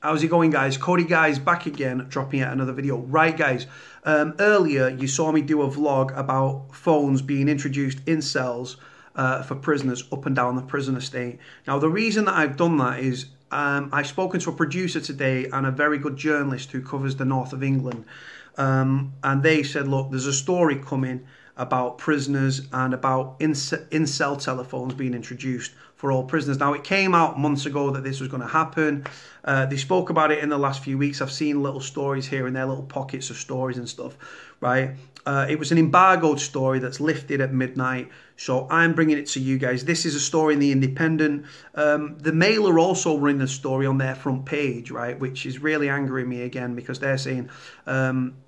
How's it going, guys? Cody, guys, back again, dropping yet another video. Right, guys, earlier you saw me do a vlog about phones being introduced in cells for prisoners up and down the prison estate. Now, the reason that I've done that is I've spoken to a producer today and a very good journalist who covers the north of England. And they said, look, there's a story coming about prisoners and about in-cell telephones being introduced for all prisoners. Now, it came out months ago that this was going to happen. They spoke about it in the last few weeks. I've seen little stories here and there, little pockets of stories and stuff, right? It was an embargoed story that's lifted at midnight, so I'm bringing it to you guys. This is a story in The Independent. The Mail are also running the story on their front page, right, which is really angering me again, because they're saying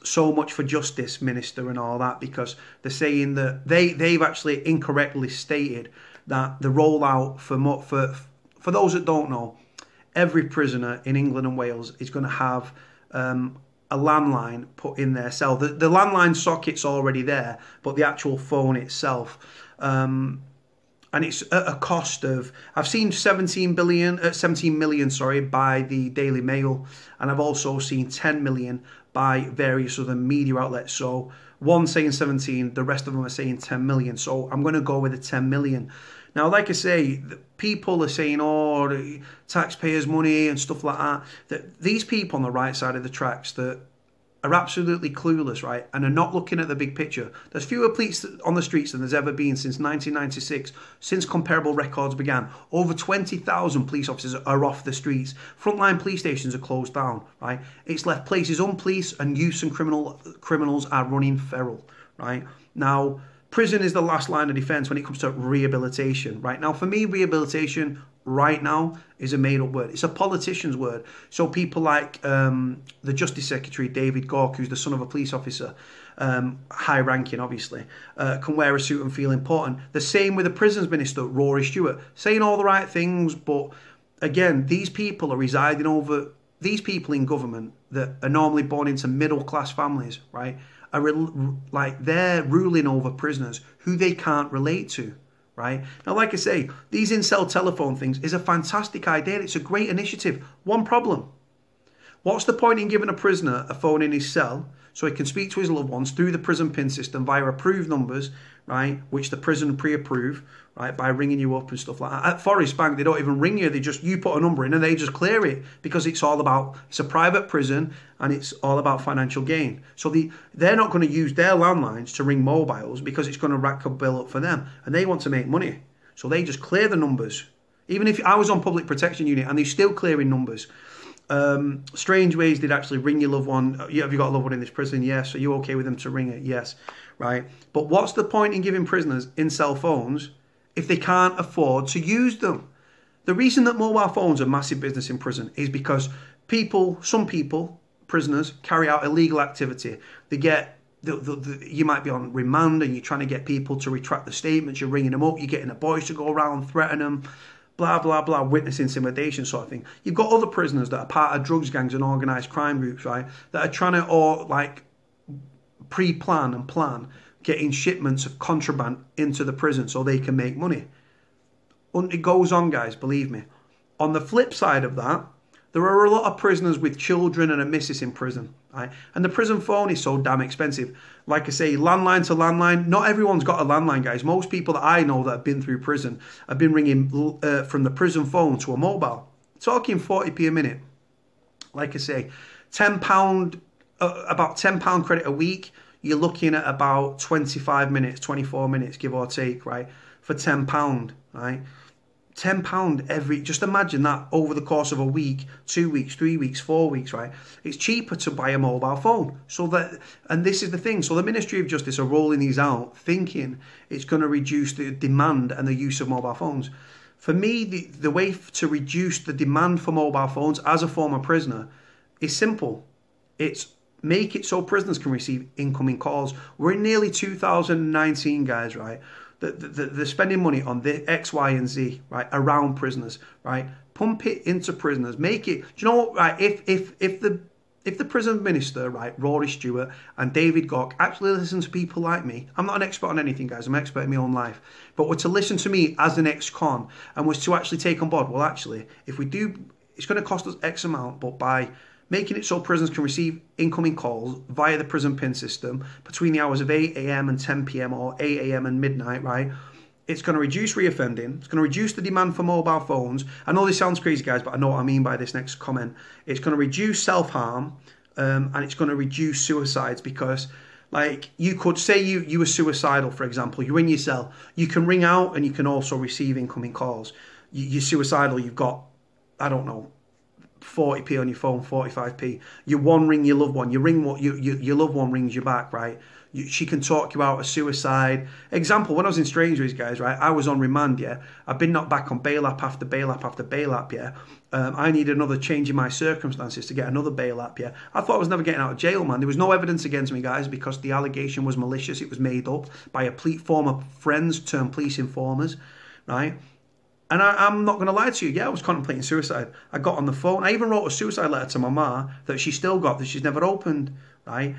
so much for justice, minister, and all that, because they're saying that they've actually incorrectly stated that the rollout for those that don't know, every prisoner in England and Wales is going to have a landline put in their cell. The landline socket's already there, but the actual phone itself, and it's at a cost of, I've seen 17 million, sorry, by the Daily Mail, and I've also seen 10 million by various other media outlets. So one saying 17, the rest of them are saying 10 million. So I'm going to go with the 10 million. Now, like I say, people are saying, oh, the taxpayers' money and stuff like that. That these people on the right side of the tracks that are absolutely clueless, right, and are not looking at the big picture. There's fewer police on the streets than there's ever been since 1996, since comparable records began. Over 20,000 police officers are off the streets. Frontline police stations are closed down, right? It's left places unpoliced, and youths and criminals are running feral, right? Now, prison is the last line of defence when it comes to rehabilitation, right? Now, for me, rehabilitation right now is a made-up word. It's a politician's word. So people like the Justice Secretary, David Gauke, who's the son of a police officer, high-ranking, obviously, can wear a suit and feel important. The same with the Prisons Minister, Rory Stewart, saying all the right things, but again, these people are residing over, these people in government that are normally born into middle-class families, right, are like they're ruling over prisoners who they can't relate to, right? Now, like I say, these in-cell telephone things is a fantastic idea. It's a great initiative. One problem. What's the point in giving a prisoner a phone in his cell so he can speak to his loved ones through the prison PIN system via approved numbers, right, which the prison pre-approve, right, by ringing you up and stuff like that. At Forest Bank, they don't even ring you. You put a number in and they just clear it, because it's a private prison and it's all about financial gain. So they're not going to use their landlines to ring mobiles, because it's going to rack a bill up for them, and they want to make money. So they just clear the numbers. Even if I was on public protection unit and they're still clearing numbers. Strange ways they'd actually ring your loved one. Have you got a loved one in this prison? Yes. Are you okay with them to ring it? Yes. Right. But what's the point in giving prisoners in-cell phones if they can't afford to use them? The reason that mobile phones are massive business in prison is because some people, prisoners, carry out illegal activity. They get, you might be on remand and you're trying to get people to retract the statements. You're ringing them up. You're getting the boys to go around, threaten them. Blah, blah, blah, witness intimidation sort of thing. You've got other prisoners that are part of drugs gangs and organised crime groups, right, that are trying to pre-plan and plan getting shipments of contraband into the prison so they can make money. And it goes on, guys, believe me. On the flip side of that, there are a lot of prisoners with children and a missus in prison, right? And the prison phone is so damn expensive. Like I say, landline to landline, not everyone's got a landline, guys. Most people that I know that have been through prison have been ringing from the prison phone to a mobile. Talking 40p a minute. Like I say, £10, about £10 credit a week, you're looking at about 25 minutes, 24 minutes, give or take, right? For £10, right? £10 just imagine that over the course of a week, 2 weeks, 3 weeks, 4 weeks, right? It's cheaper to buy a mobile phone. And this is the thing. So the Ministry of Justice are rolling these out thinking it's going to reduce the demand and the use of mobile phones. For me, the way to reduce the demand for mobile phones as a former prisoner is simple. It's make it so prisoners can receive incoming calls. We're in nearly 2019, guys, right? They're spending money on the X, Y, and Z, right, around prisoners, right? Pump it into prisoners. Make it. Do you know what? Right? If the prison minister, right, Rory Stewart and David Gauke actually listen to people like me, I'm not an expert on anything, guys. I'm an expert in my own life, but were to listen to me as an ex-con and was to actually take on board. Well, actually, if we do it's going to cost us X amount, but by making it so prisons can receive incoming calls via the prison PIN system between the hours of 8 a.m. and 10 p.m. or 8 a.m. and midnight, right? It's going to reduce reoffending. It's going to reduce the demand for mobile phones. I know this sounds crazy, guys, but I know what I mean by this next comment. It's going to reduce self-harm, and it's going to reduce suicides because, like, you could say you were suicidal, for example. You're in your cell. You can ring out and you can also receive incoming calls. You're suicidal. You've got, I don't know, 40p on your phone, 45p. You one ring your loved one. You ring what your loved one rings you back, right? She can talk you out of suicide. Example, when I was in Strangeways, guys, right, I was on remand, yeah. I've been knocked back on bail app after bail app after bail app, yeah. I needed another change in my circumstances to get another bail app, yeah. I thought I was never getting out of jail, man. There was no evidence against me, guys, because the allegation was malicious. It was made up by a former friends turned police informers, right? And I'm not going to lie to you. Yeah, I was contemplating suicide. I got on the phone. I even wrote a suicide letter to my ma that she still got, that she's never opened, right?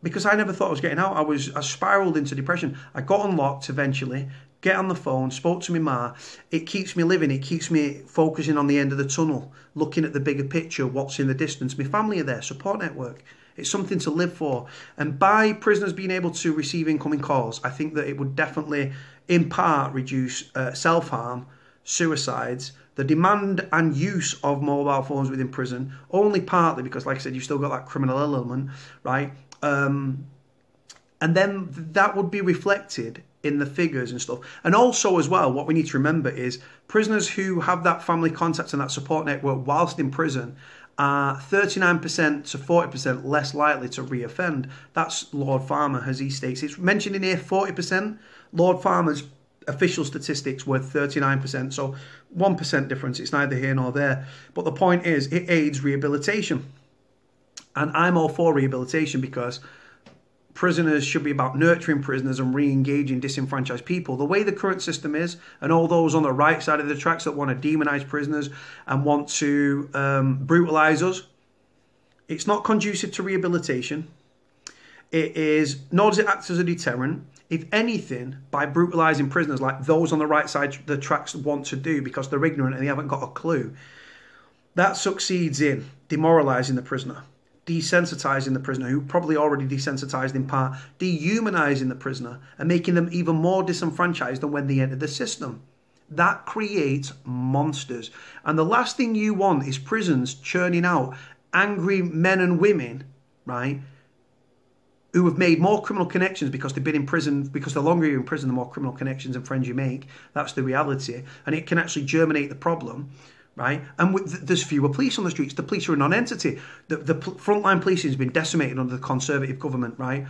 Because I never thought I was getting out. I spiraled into depression. I got unlocked eventually, get on the phone, spoke to my ma. It keeps me living. It keeps me focusing on the end of the tunnel, looking at the bigger picture, what's in the distance. My family are there, support network. It's something to live for. And by prisoners being able to receive incoming calls, I think that it would definitely, in part, reduce self-harm, suicides, the demand and use of mobile phones within prison, only partly because, like I said, you've still got that criminal element, right? And then that would be reflected in the figures and stuff. And also as well, what we need to remember is prisoners who have that family contact and that support network whilst in prison are 39% to 40% less likely to reoffend. That's Lord Farmer, as he states. It's mentioned in here 40%. Lord Farmer's official statistics were 39%, so 1% difference. It's neither here nor there. But the point is, it aids rehabilitation. And I'm all for rehabilitation because prisoners should be about nurturing prisoners and re-engaging disenfranchised people. The way the current system is, and all those on the right side of the tracks that want to demonise prisoners and want to brutalise us, it's not conducive to rehabilitation. It is, nor does it act as a deterrent. If anything, by brutalising prisoners like those on the right side of the tracks want to do because they're ignorant and they haven't got a clue, that succeeds in demoralising the prisoner, desensitising the prisoner, who probably already desensitised in part, dehumanising the prisoner and making them even more disenfranchised than when they entered the system. That creates monsters. And the last thing you want is prisons churning out angry men and women, right, who have made more criminal connections because they've been in prison, because the longer you're in prison, the more criminal connections and friends you make. That's the reality. And it can actually germinate the problem, right? And there's fewer police on the streets. The police are a non-entity. The frontline policing has been decimated under the Conservative government, right?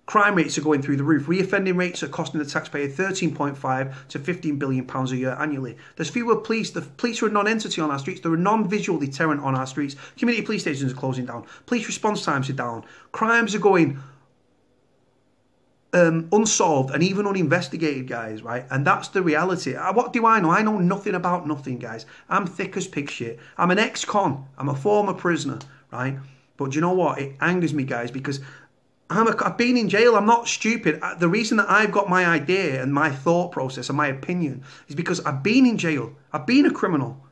Crime rates are going through the roof. Reoffending rates are costing the taxpayer £13.5 to £15 billion a year annually. There's fewer police. The police are a non-entity on our streets. They're a non-visual deterrent on our streets. Community police stations are closing down. Police response times are down. Crimes are going unsolved and even uninvestigated, guys, right? And that's the reality. What do I know? I know nothing about nothing, guys. I'm thick as pig shit. I'm an ex-con. I'm a former prisoner, right? But do you know what? It angers me, guys, because I've been in jail. I'm not stupid. The reason that I've got my idea and my thought process and my opinion is because I've been in jail. I've been a criminal.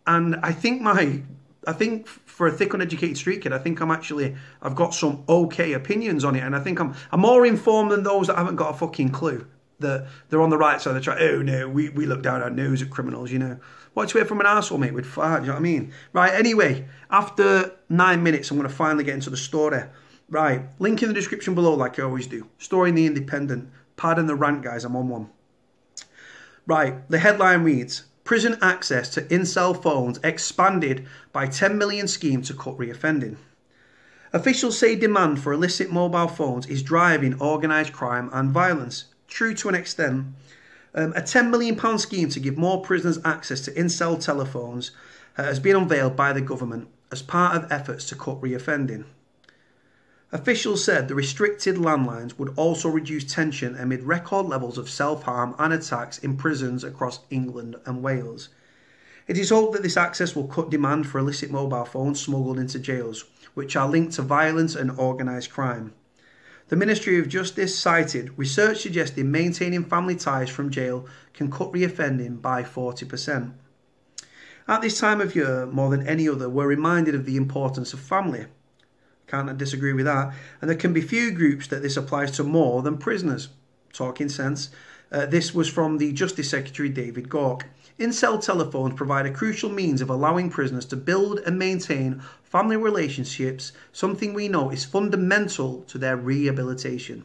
And I think for a thick, uneducated street kid, I think I've got some okay opinions on it. And I think I'm more informed than those that haven't got a fucking clue that they're on the right side of the track. Oh, no, we look down our nose at criminals, you know. What's weird from an arsehole, mate, with fart, you know what I mean? Right, anyway, after 9 minutes, I'm going to finally get into the story. Right, link in the description below like I always do. Story in The Independent. Pardon the rant, guys, I'm on one. Right, the headline reads, prison access to in-cell phones expanded by 10 million scheme to cut reoffending. Officials say demand for illicit mobile phones is driving organised crime and violence. True to an extent. A £10 million scheme to give more prisoners access to in-cell telephones has been unveiled by the government as part of efforts to cut reoffending. Officials said the restricted landlines would also reduce tension amid record levels of self-harm and attacks in prisons across England and Wales. It is hoped that this access will cut demand for illicit mobile phones smuggled into jails, which are linked to violence and organised crime. The Ministry of Justice cited research suggesting maintaining family ties from jail can cut reoffending by 40%. At this time of year, more than any other, we're reminded of the importance of family. Can't disagree with that. And there can be few groups that this applies to more than prisoners. Talking sense. This was from the Justice Secretary David Gauke. In-cell telephones provide a crucial means of allowing prisoners to build and maintain family relationships, something we know is fundamental to their rehabilitation.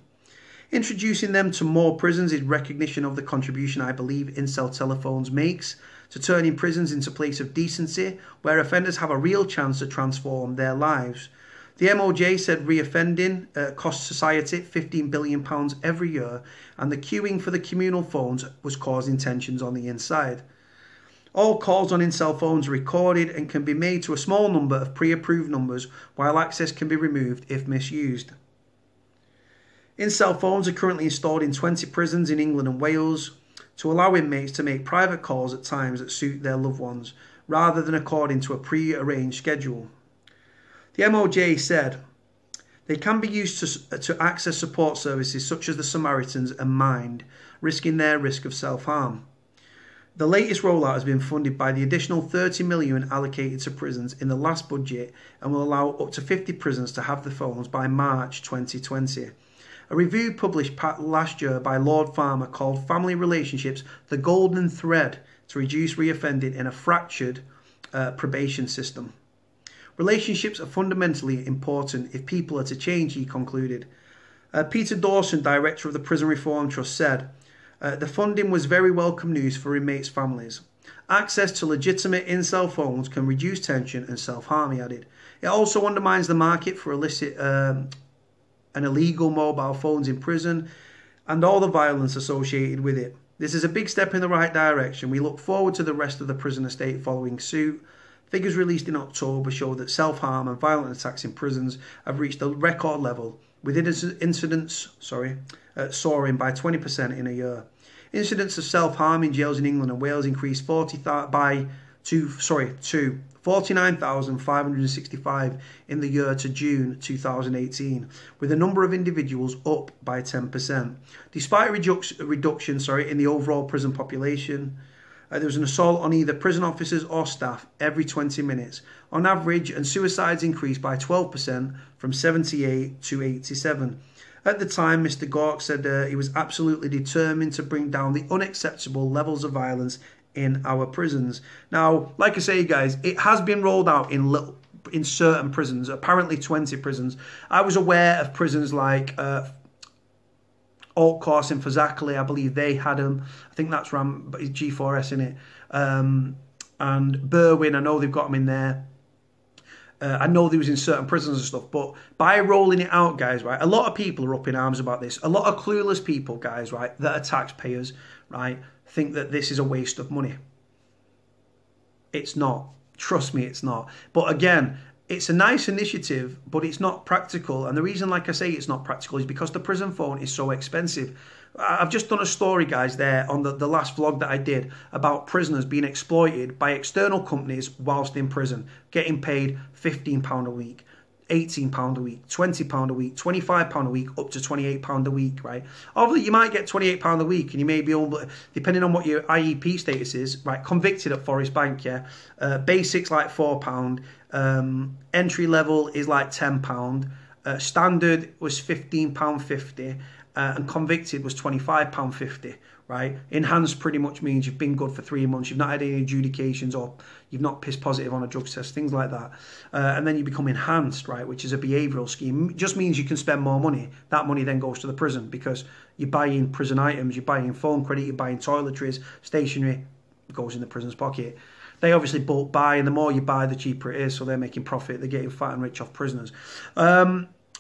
Introducing them to more prisons is recognition of the contribution I believe in-cell telephones makes to turning prisons into a place of decency where offenders have a real chance to transform their lives. The MOJ said reoffending costs society £15 billion every year, and the queuing for the communal phones was causing tensions on the inside. All calls on in-cell phones are recorded and can be made to a small number of pre-approved numbers, while access can be removed if misused. In-cell phones are currently installed in 20 prisons in England and Wales to allow inmates to make private calls at times that suit their loved ones, rather than according to a pre-arranged schedule. The MOJ said they can be used to access support services such as the Samaritans and Mind, risking their risk of self-harm. The latest rollout has been funded by the additional $30 million allocated to prisons in the last budget and will allow up to 50 prisons to have the phones by March 2020. A review published last year by Lord Farmer called Family Relationships the Golden Thread to reduce reoffending in a fractured probation system. Relationships are fundamentally important if people are to change, he concluded. Peter Dawson, director of the Prison Reform Trust, said, the funding was very welcome news for inmates' families. Access to legitimate in-cell phones can reduce tension and self-harm, he added. It also undermines the market for illicit and illegal mobile phones in prison and all the violence associated with it. This is a big step in the right direction. We look forward to the rest of the prison estate following suit. Figures released in October show that self-harm and violent attacks in prisons have reached a record level, with incidents soaring by 20% in a year. Incidents of self-harm in jails in England and Wales increased to 49,565 in the year to June 2018, with the number of individuals up by 10%. Despite a reduction in the overall prison population, there was an assault on either prison officers or staff every 20 minutes on average, and suicides increased by 12% from 78 to 87. At the time, Mr. Gauke said he was absolutely determined to bring down the unacceptable levels of violence in our prisons. Now, like I say, guys, it has been rolled out in certain prisons, apparently 20 prisons. I was aware of prisons like Altcourse in Fazakerley, I believe they had them. I think that's G4S in it. And Berwyn, I know they've got them in there. I know they was in certain prisons and stuff, but by rolling it out, guys, right, a lot of people are up in arms about this. A lot of clueless people, guys, right, that are taxpayers, right, think that this is a waste of money. It's not. Trust me, it's not. But again, it's a nice initiative, but it's not practical. And the reason, like I say, it's not practical is because the prison phone is so expensive. I've just done a story, guys, there on the last vlog that I did about prisoners being exploited by external companies whilst in prison, getting paid £15 a week, £18 a week, £20 a week, £25 a week, up to £28 a week, right? Obviously, you might get £28 a week, and you may be, depending on what your IEP status is, right, convicted at Forest Bank, yeah? Basics like £4, entry level is like £10, standard was £15.50, and convicted was £25.50, right? Enhanced pretty much means you've been good for 3 months, you've not had any adjudications, or you've not pissed positive on a drug test, things like that. And then you become enhanced, right, which is a behavioural scheme. It just means you can spend more money. That money then goes to the prison because you're buying prison items, you're buying phone credit, you're buying toiletries, stationery, goes in the prison's pocket. They obviously bulk buy, and the more you buy, the cheaper it is, so they're making profit. They're getting fat and rich off prisoners.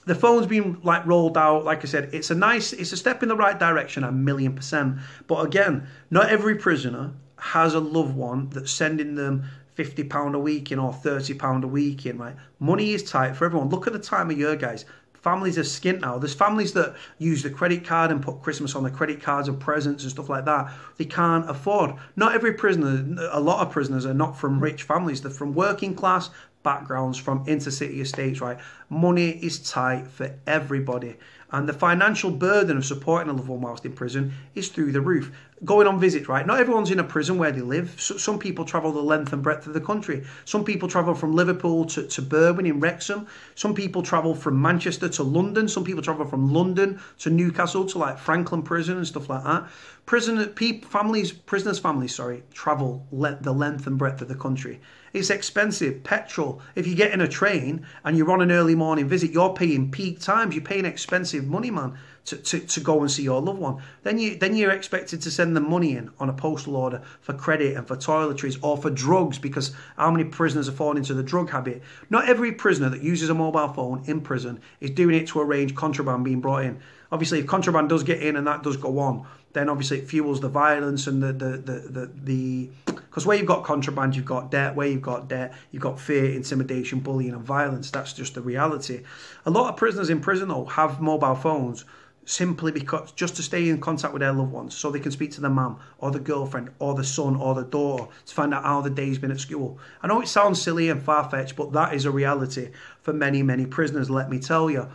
The phone's been like rolled out. Like I said, it's a step in the right direction, 1,000,000%. But again, not every prisoner has a loved one that's sending them £50 a week in or £30 a week in, right? Money is tight for everyone. Look at the time of year, guys. Families are skint now. There's families that use the credit card and put Christmas on the credit cards and presents and stuff like that. They can't afford. Not every prisoner, a lot of prisoners are not from rich families. They're from working class, backgrounds, from intercity estates, right? Money is tight for everybody. And the financial burden of supporting a loved one whilst in prison is through the roof. Going on visits, right? Not everyone's in a prison where they live. Some people travel the length and breadth of the country. Some people travel from Liverpool to Berwyn in Wrexham. Some people travel from Manchester to London. Some people travel from London to Newcastle to like Franklin Prison and stuff like that. Prisoners' families, travel the length and breadth of the country. It's expensive. Petrol. If you get in a train and you're on an early morning visit, you're paying peak times. You're paying expensive money, man, to go and see your loved one. Then you're expected to send the money in on a postal order for credit and for toiletries or for drugs, because how many prisoners are falling into the drug habit? Not every prisoner that uses a mobile phone in prison is doing it to arrange contraband being brought in. Obviously, if contraband does get in and that does go on, then obviously it fuels the violence and the because where you've got contraband, you've got debt. Where you've got debt, you've got fear, intimidation, bullying and violence. That's just the reality. A lot of prisoners in prison, though, have mobile phones simply because just to stay in contact with their loved ones, so they can speak to the mum or the girlfriend or the son or the daughter to find out how the day's been at school. I know it sounds silly and far-fetched, but that is a reality for many, many prisoners, let me tell you.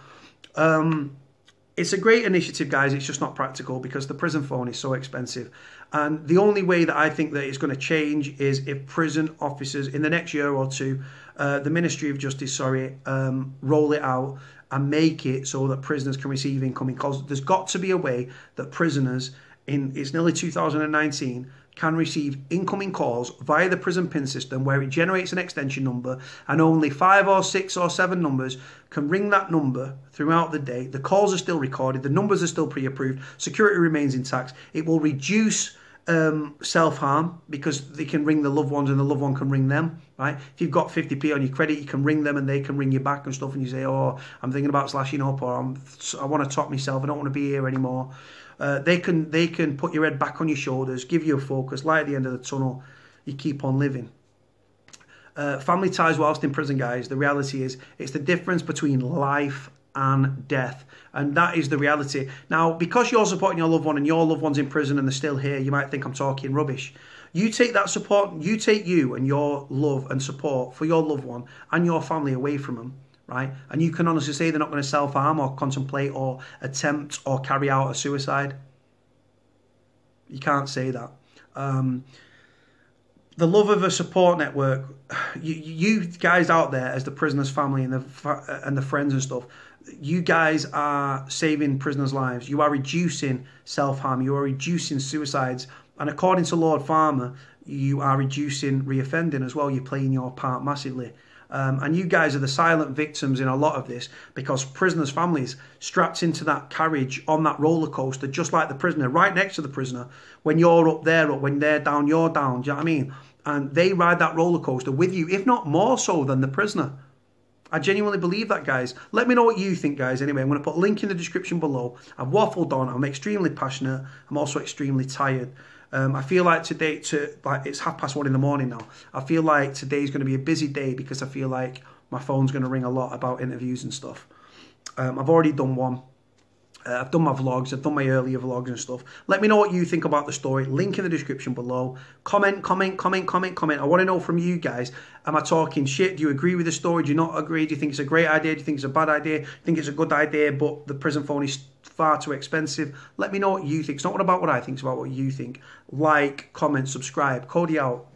It's a great initiative, guys. It's just not practical because the prison phone is so expensive. And the only way that I think that it's going to change is if prison officers in the next year or two, the Ministry of Justice, roll it out and make it so that prisoners can receive incoming calls. There's got to be a way that prisoners, it's nearly 2019, can receive incoming calls via the prison PIN system, where it generates an extension number and only 5 or 6 or 7 numbers can ring that number throughout the day. The calls are still recorded, the numbers are still pre-approved, security remains intact. It will reduce self-harm because they can ring the loved ones and the loved one can ring them, right? If you've got 50p on your credit, you can ring them and they can ring you back and stuff, and you say, oh, I'm thinking about slashing up, or I want to top myself, I don't want to be here anymore. They can put your head back on your shoulders, give you a focus, light at the end of the tunnel. You keep on living. Family ties whilst in prison, guys. The reality is it's the difference between life and death, and that is the reality. Now, because you're supporting your loved one and your loved one's in prison and they're still here, you might think I'm talking rubbish. You take that support, you take you and your love and support for your loved one and your family away from them, right? And you can honestly say they're not going to self-harm or contemplate or attempt or carry out a suicide. You can't say that. The love of a support network, you guys out there as the prisoners' family and the friends and stuff, you guys are saving prisoners' lives. You are reducing self-harm. You are reducing suicides. And according to Lord Farmer, you are reducing reoffending as well. You're playing your part massively. And you guys are the silent victims in a lot of this, because prisoners' families strapped into that carriage on that roller coaster, just like the prisoner, right next to the prisoner. When you're up, they're up. When they're down, you're down. Do you know what I mean? And they ride that roller coaster with you, if not more so than the prisoner. I genuinely believe that, guys. Let me know what you think, guys. Anyway, I'm going to put a link in the description below. I've waffled on. I'm extremely passionate. I'm also extremely tired. I feel like today, it's 1:30 in the morning now. I feel like today's going to be a busy day because I feel like my phone's going to ring a lot about interviews and stuff. I've already done one. I've done my vlogs, I've done my earlier vlogs and stuff. Let me know what you think about the story. Link in the description below. Comment. I want to know from you guys. Am I talking shit? Do you agree with the story? Do you not agree? Do you think it's a great idea? Do you think it's a bad idea? Do you think it's a good idea, but the prison phone is far too expensive? Let me know what you think. It's not about what I think, it's about what you think. Like, comment, subscribe. Cody out.